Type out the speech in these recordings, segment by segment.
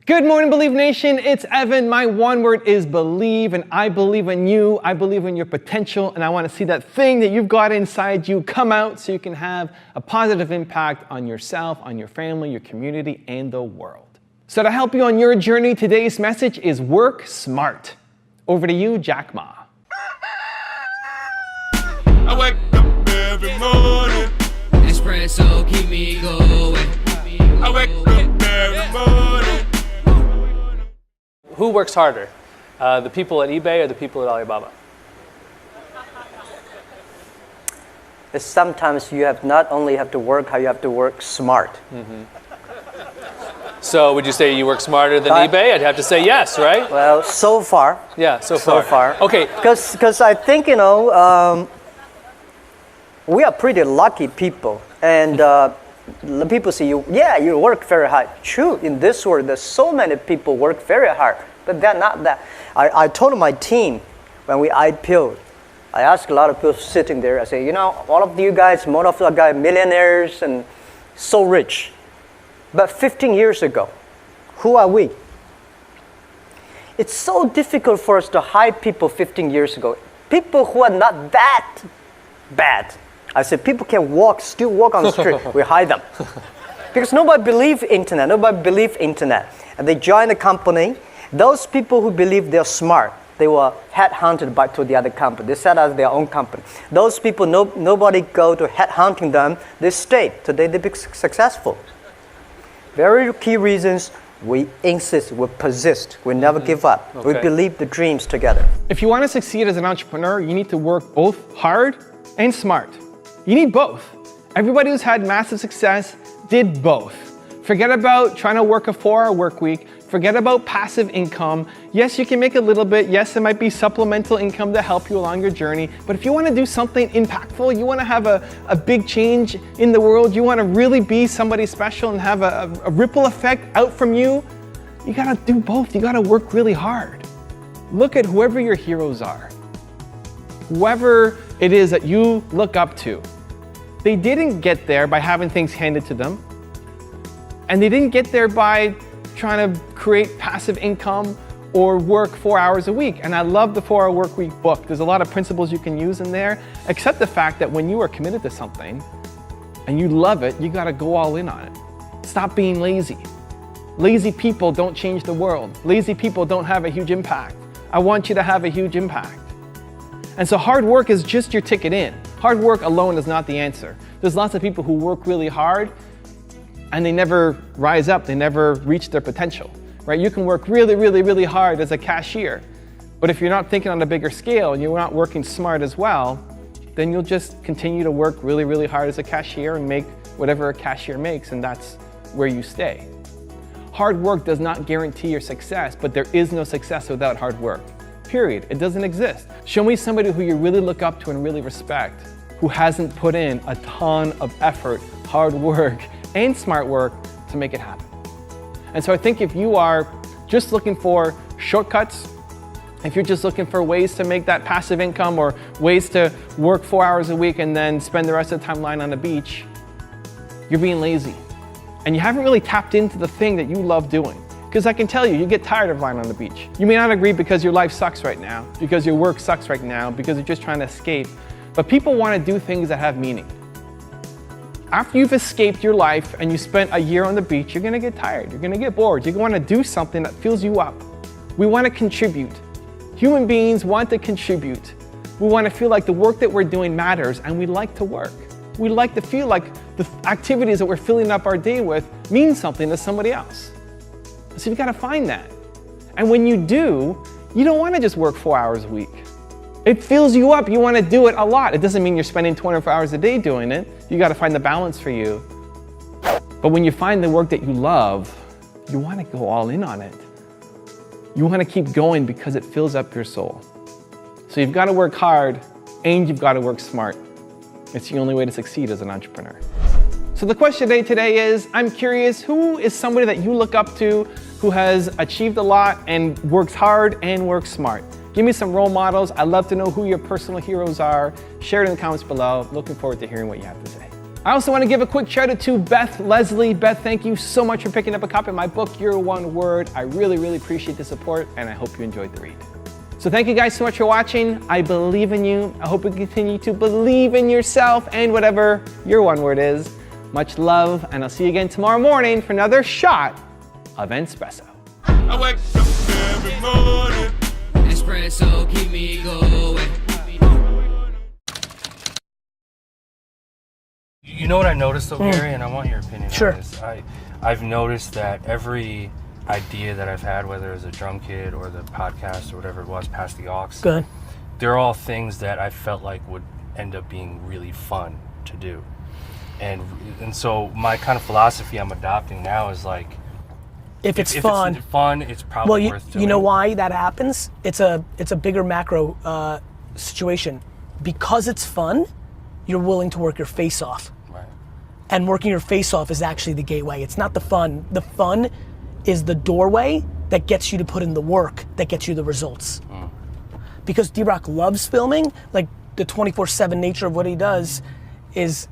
Good morning, Believe Nation. It's Evan. My one word is believe, and I believe in you. I believe in your potential, and I want to see that thing that you've got inside you come out so you can have a positive impact on yourself, on your family, your community, and the world. So to help you on your journey, today's message is work smart. Over to you, Jack Ma. I wake up every morning. Espresso keep me going. I wake up every morning. Who works harder, the people at eBay or the people at Alibaba? Sometimes you have not only have to work hard, you have to work smart. So would you say you work smarter than eBay? I'd have to say yes, right? Well, so far. Yeah, so far. So far. Okay. Because I think, we are pretty lucky people. And people say, you work very hard. True, in this world, there's so many people work very hard. But they're not that. I told my team when we IPO'd, I asked a lot of people sitting there, I say, all of you guys, most of you guys, millionaires and so rich. But 15 years ago, who are we? It's so difficult for us to hire people 15 years ago. People who are not that bad. I said, people can still walk on the street. We hire them. Because nobody believes internet. And they join the company. Those people who believe they're smart, they were headhunted to the other company. They set up their own company. Those people, nobody go to headhunting them. They stayed. Today they become successful. Very key reasons. We insist, we persist, we never give up. Okay. We believe the dreams together. If you want to succeed as an entrepreneur, you need to work both hard and smart. You need both. Everybody who's had massive success did both. Forget about trying to work a 4-hour work week. Forget about passive income. Yes, you can make a little bit. Yes, it might be supplemental income to help you along your journey. But if you want to do something impactful, you want to have a big change in the world, you want to really be somebody special and have a ripple effect out from you, you got to do both. You got to work really hard. Look at whoever your heroes are. Whoever it is that you look up to. They didn't get there by having things handed to them. And they didn't get there by trying to create passive income or work 4 hours a week. And I love the 4-Hour Work Week book. There's a lot of principles you can use in there, except the fact that when you are committed to something and you love it, you gotta go all in on it. Stop being lazy. Lazy people don't change the world. Lazy people don't have a huge impact. I want you to have a huge impact. And so hard work is just your ticket in. Hard work alone is not the answer. There's lots of people who work really hard and they never rise up, they never reach their potential, right? You can work really, really, really hard as a cashier, but if you're not thinking on a bigger scale and you're not working smart as well, then you'll just continue to work really, really hard as a cashier and make whatever a cashier makes, and that's where you stay. Hard work does not guarantee your success, but there is no success without hard work, period. It doesn't exist. Show me somebody who you really look up to and really respect, who hasn't put in a ton of effort, hard work, and smart work to make it happen. And so I think if you are just looking for shortcuts, if you're just looking for ways to make that passive income or ways to work 4 hours a week and then spend the rest of the time lying on the beach, you're being lazy. And you haven't really tapped into the thing that you love doing. Because I can tell you, you get tired of lying on the beach. You may not agree because your life sucks right now, because your work sucks right now, because you're just trying to escape. But people want to do things that have meaning. After you've escaped your life and you spent a year on the beach, you're gonna get tired, you're gonna get bored. You're gonna do something that fills you up. We wanna contribute. Human beings want to contribute. We wanna feel like the work that we're doing matters, and we like to work. We like to feel like the activities that we're filling up our day with mean something to somebody else. So you've gotta find that. And when you do, you don't wanna just work 4 hours a week. It fills you up, you wanna do it a lot. It doesn't mean you're spending 24 hours a day doing it. You gotta find the balance for you. But when you find the work that you love, you wanna go all in on it. You wanna keep going because it fills up your soul. So you've gotta work hard and you've gotta work smart. It's the only way to succeed as an entrepreneur. So the question today is, I'm curious, who is somebody that you look up to who has achieved a lot and works hard and works smart? Give me some role models. I'd love to know who your personal heroes are. Share it in the comments below. Looking forward to hearing what you have to say. I also want to give a quick shout out to Beth Leslie. Beth, thank you so much for picking up a copy of my book, Your One Word. I really, really appreciate the support, and I hope you enjoyed the read. So thank you guys so much for watching. I believe in you. I hope you continue to believe in yourself and whatever your one word is. Much love, and I'll see you again tomorrow morning for another shot of Espresso. I wake up every morning. Espresso, keep me going. You know what I noticed though, Gary, and I want your opinion Sure. on this. I've noticed that every idea that I've had, whether it's a drum kit or the podcast or whatever it was, Past the Aux, Good. they're all things that I felt like would end up being really fun to do. And so my kind of philosophy I'm adopting now is like, If it's if fun. it's fun, it's probably Well, worth doing. you know why that happens? It's a bigger macro situation. Because it's fun, you're willing to work your face off. Right. And working your face off is actually the gateway. It's not the fun. The fun is the doorway that gets you to put in the work that gets you the results. Because D-Rock loves filming, like the 24/7 nature of what he does is,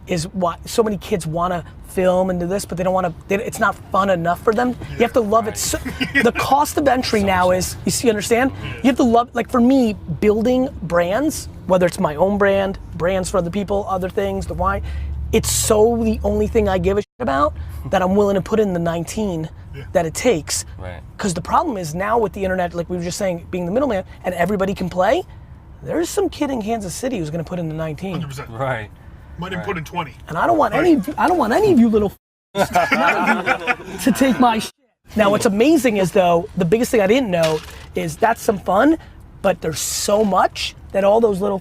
is why so many kids want to film and do this, but they don't want to, it's not fun enough for them. You have to love it. So, the cost of entry now is, you understand? You have to love, like for me, building brands, whether it's my own brand, brands for other people, other things, the wine, it's so the only thing I give a shit about that I'm willing to put in the 19 that it takes. Right. Because the problem is now with the internet, like we were just saying, being the middleman, and everybody can play, there's some kid in Kansas City who's gonna put in the 19. 100%. Right. Might even put in 20. And I don't want any of you little to take my shit. Now what's amazing is though, the biggest thing I didn't know is that's some fun, but there's so much that all those little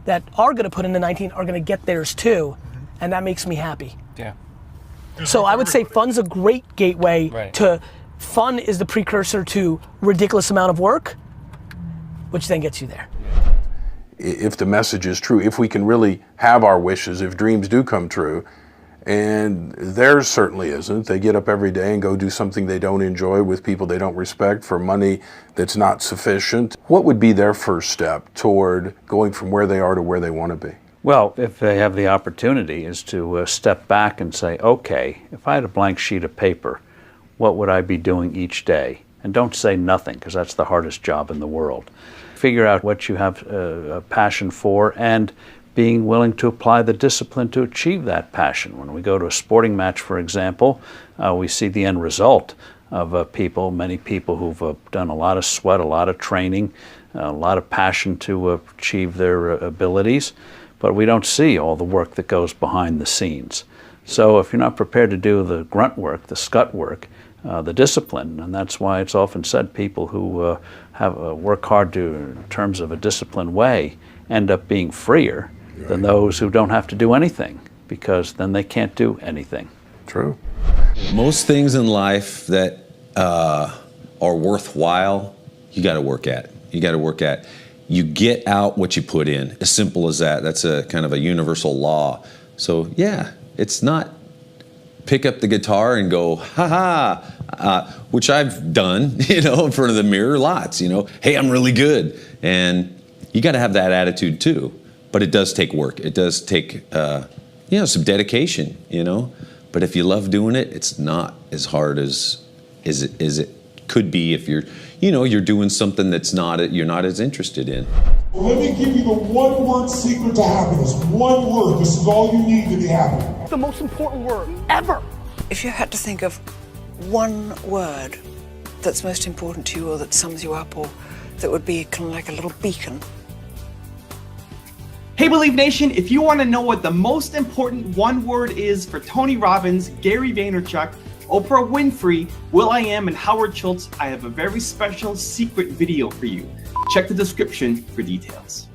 that are gonna put in the 19 are gonna get theirs too. And that makes me happy. Yeah. So I would say fun's a great gateway Right. to, fun is the precursor to ridiculous amount of work, which then gets you there. If the message is true, if we can really have our wishes, if dreams do come true, and theirs certainly isn't. They get up every day and go do something they don't enjoy with people they don't respect for money that's not sufficient. What would be their first step toward going from where they are to where they want to be? Well, if they have the opportunity, is to step back and say, okay, if I had a blank sheet of paper, what would I be doing each day? And don't say nothing, because that's the hardest job in the world. Figure out what you have a passion for and being willing to apply the discipline to achieve that passion. When we go to a sporting match, for example, we see the end result of many people who've done a lot of sweat, a lot of training, a lot of passion to achieve their abilities. But we don't see all the work that goes behind the scenes. So if you're not prepared to do the grunt work, the scut work, the discipline, and that's why it's often said people who work hard in terms of a disciplined way end up being freer than those who don't have to do anything, because then they can't do anything. True. Most things in life that are worthwhile, you got to work at. You got to work at. You get out what you put in. As simple as that. That's a kind of a universal law. So yeah, it's not pick up the guitar and go, ha-ha, which I've done, in front of the mirror lots, hey, I'm really good. And you got to have that attitude too. But it does take work. It does take, some dedication, But if you love doing it, it's not as hard as it could be if you're doing something you're not as interested in. Well, let me give you the one-word secret to happiness. One word. This is all you need to be happy. The most important word ever. If you had to think of one word that's most important to you or that sums you up or that would be kind of like a little beacon. Hey Believe Nation, if you want to know what the most important one word is for Tony Robbins, Gary Vaynerchuk, Oprah Winfrey, will.i.am, and Howard Schultz, I have a very special secret video for you. Check the description for details.